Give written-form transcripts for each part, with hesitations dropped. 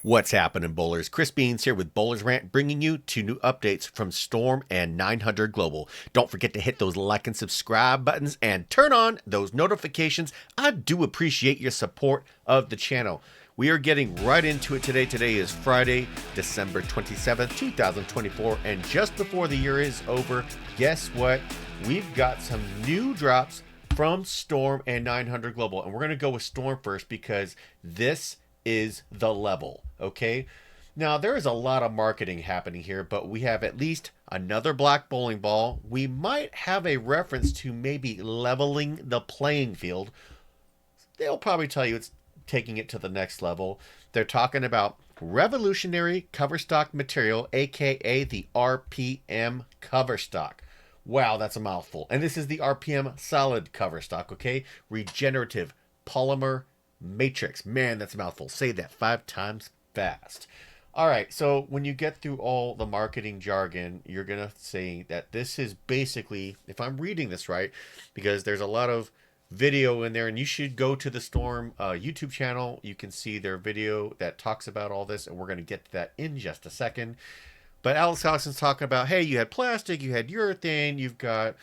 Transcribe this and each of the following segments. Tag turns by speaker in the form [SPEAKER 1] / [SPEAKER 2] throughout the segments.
[SPEAKER 1] What's happening, bowlers? Chris Beans here with Bowlers Rant, bringing you 2 new updates from Storm and 900 Global. Don't forget to hit those like and subscribe buttons and turn on those notifications. I do appreciate your support of the channel. We are getting right into it today. Today is Friday, December 27th, 2024, and just before the year is over, guess what? We've got some new drops from Storm and 900 Global, and we're going to go with Storm first because this is the level, okay? Now, there is a lot of marketing happening here, but we have at least another black bowling ball. We might have a reference to maybe leveling the playing field. They'll probably tell you it's taking it to the next level. They're talking about revolutionary cover stock material, aka the RPM cover stock. Wow, that's a mouthful. And this is the RPM solid cover stock, okay? Regenerative polymer matrix. Man, that's a mouthful. Say that 5 times fast. All right, so when you get through all the marketing jargon, you're going to say that this is basically, if I'm reading this right, because there's a lot of video in there, and you should go to the Storm YouTube channel. You can see their video that talks about all this, and we're going to get to that in just a second. But Alex Hodgson's talking about, hey, you had plastic, you had urethane, you've got,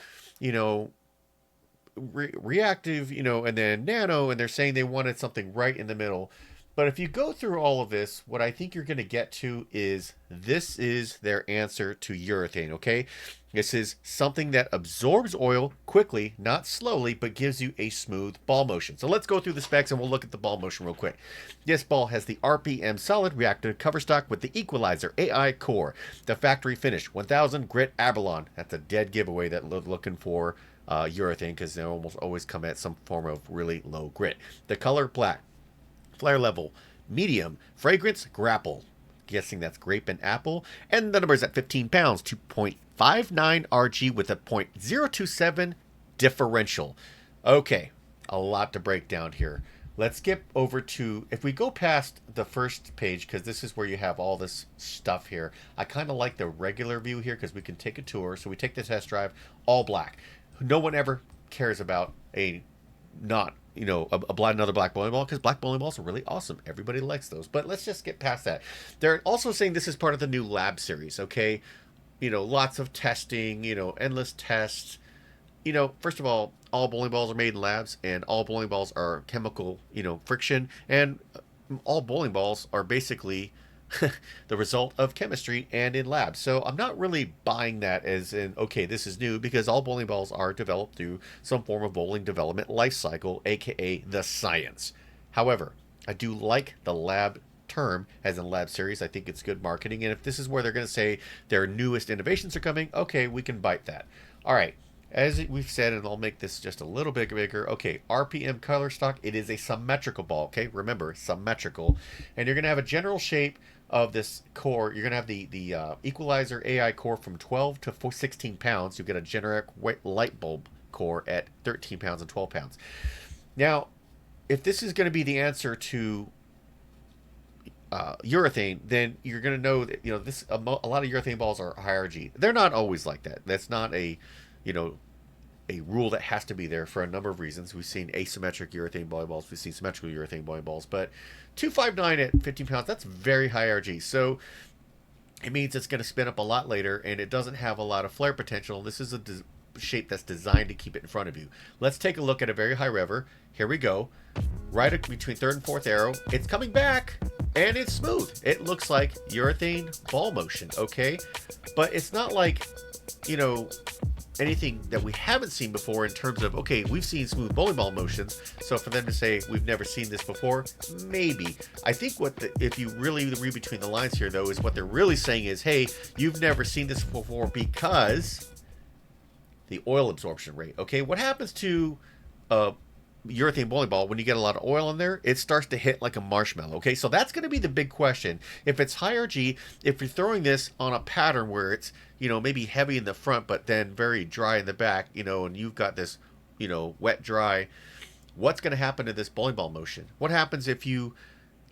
[SPEAKER 1] reactive, and then nano, and they're saying they wanted something right in the middle. But if you go through all of this, what I think you're going to get to is this is their answer to urethane, okay? This is something that absorbs oil quickly, not slowly, but gives you a smooth ball motion. So let's go through the specs and we'll look at the ball motion real quick. This ball has the RPM solid reactive cover stock with the equalizer AI core. The factory finish, 1000 grit Abalone. That's a dead giveaway that we're looking for urethane, because they almost always come at some form of really low grit. The color black. Flare level medium. Fragrance grapple. Guessing that's grape and apple. And the number is at 15 pounds. 2.59 RG with a .027 differential. Okay, a lot to break down here. Let's get over to, if we go past the first page, because this is where you have all this stuff here. I kind of like the regular view here because we can take a tour. So we take the test drive, all black. No one ever cares about a not, another black bowling ball, because black bowling balls are really awesome. Everybody likes those. But let's just get past that. They're also saying this is part of the new lab series, okay? Lots of testing, endless tests. First of all bowling balls are made in labs, and all bowling balls are chemical, friction, and all bowling balls are basically the result of chemistry and in labs. So I'm not really buying that as in, okay, this is new, because all bowling balls are developed through some form of bowling development life cycle, aka the science. However, I do like the lab term as in lab series. I think it's good marketing, and if this is where they're going to say their newest innovations are coming, okay, we can bite that. All right, as we've said, and I'll make this just a little bit bigger, okay, RPM color stock, it is a symmetrical ball, okay, remember, symmetrical, and you're going to have a general shape of this core. You're going to have the equalizer AI core from 12 to 16 pounds. You get a generic white light bulb core at 13 pounds and 12 pounds. Now, if this is going to be the answer to urethane, then you're going to know that a lot of urethane balls are high RG. They're not always like that. That's not a rule that has to be there for a number of reasons. We've seen asymmetric urethane bowling balls. We've seen symmetrical urethane bowling balls. But 259 at 15 pounds, that's very high RG. So it means it's going to spin up a lot later, and it doesn't have a lot of flare potential. This is a shape that's designed to keep it in front of you. Let's take a look at a very high rever. Here we go. Right between third and fourth arrow. It's coming back, and it's smooth. It looks like urethane ball motion, okay? But it's not like, anything that we haven't seen before in terms of, okay, we've seen smooth bowling ball motions, so for them to say we've never seen this before, maybe. I think if you really read between the lines here, though, is what they're really saying is, hey, you've never seen this before because the oil absorption rate, okay? What happens to urethane bowling ball when you get a lot of oil in there? It starts to hit like a marshmallow, okay? So that's going to be the big question. If it's higher G, if you're throwing this on a pattern where it's maybe heavy in the front but then very dry in the back, and you've got this wet dry, what's going to happen to this bowling ball motion? What happens if you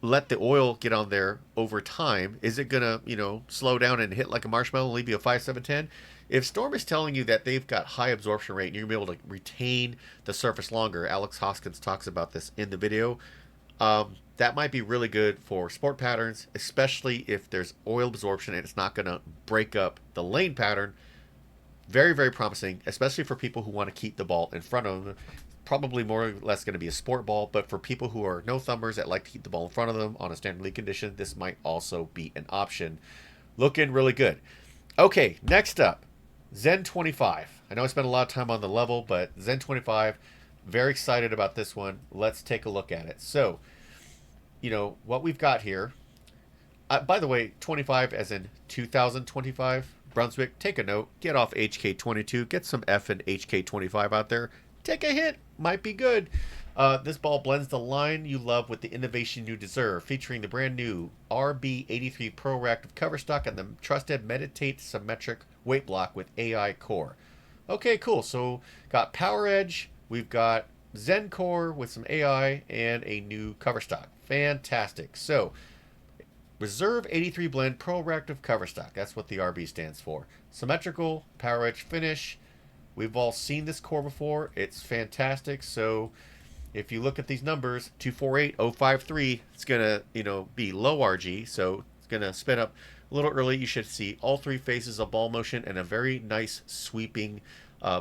[SPEAKER 1] let the oil get on there over time? Is it going to slow down and hit like a marshmallow and leave you a 5-7-10? If Storm is telling you that they've got high absorption rate and you're going to be able to retain the surface longer, Alex Hoskins talks about this in the video, That might be really good for sport patterns, especially if there's oil absorption and it's not going to break up the lane pattern. Very, very promising, especially for people who want to keep the ball in front of them. Probably more or less going to be a sport ball, but for people who are no thumbers that like to keep the ball in front of them on a standard league condition, this might also be an option. Looking really good. Okay, next up, Zen 25. I know I spent a lot of time on the level, but Zen 25, very excited about this one. Let's take a look at it. So, what we've got here. By the way, 25 as in 2025. Brunswick, take a note. Get off HK22. Get some F and HK25 out there. Take a hit. Might be good. This ball blends the line you love with the innovation you deserve, featuring the brand new RB83 Pro Reactive cover stock and the trusted Meditate Symmetric weight block with AI core. Okay, cool. So, got Power Edge. We've got Zen core with some AI and a new cover stock. Fantastic. So, Reserve 83 Blend Pro Reactive cover stock. That's what the RB stands for. Symmetrical, Power Edge finish. We've all seen this core before. It's fantastic. So if you look at these numbers, 248053, it's going to, be low RG. So it's going to spin up a little early. You should see all three phases of ball motion and a very nice sweeping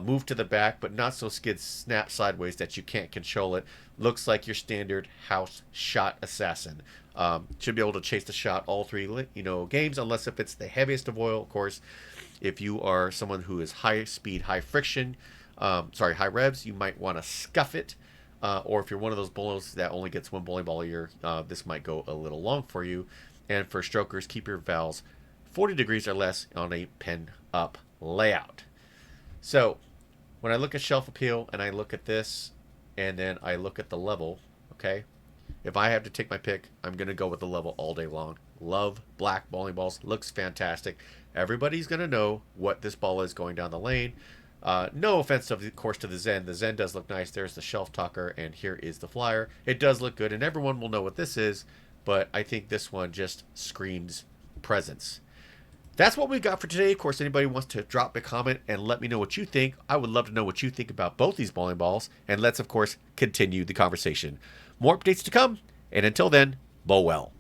[SPEAKER 1] move to the back, but not so skid snap sideways that you can't control it. Looks like your standard house shot assassin. Should be able to chase the shot all three games, unless if it's the heaviest of oil, of course. If you are someone who is high speed, high friction, high revs, you might want to scuff it. Or if you're one of those bowlers that only gets one bowling ball a year, this might go a little long for you. And for strokers, keep your valves 40 degrees or less on a pen up layout. So when I look at shelf appeal and I look at this and then I look at the level, okay, if I have to take my pick, I'm going to go with the level all day long. Love black bowling balls. Looks fantastic. Everybody's going to know what this ball is going down the lane. No offense, of course, to the Zen. The Zen does look nice. There's the shelf talker, and here is the flyer. It does look good, and everyone will know what this is, but I think this one just screams presence. That's what we got for today. Of course, anybody wants to drop a comment and let me know what you think. I would love to know what you think about both these bowling balls, and let's, of course, continue the conversation. More updates to come, and until then, bowl well.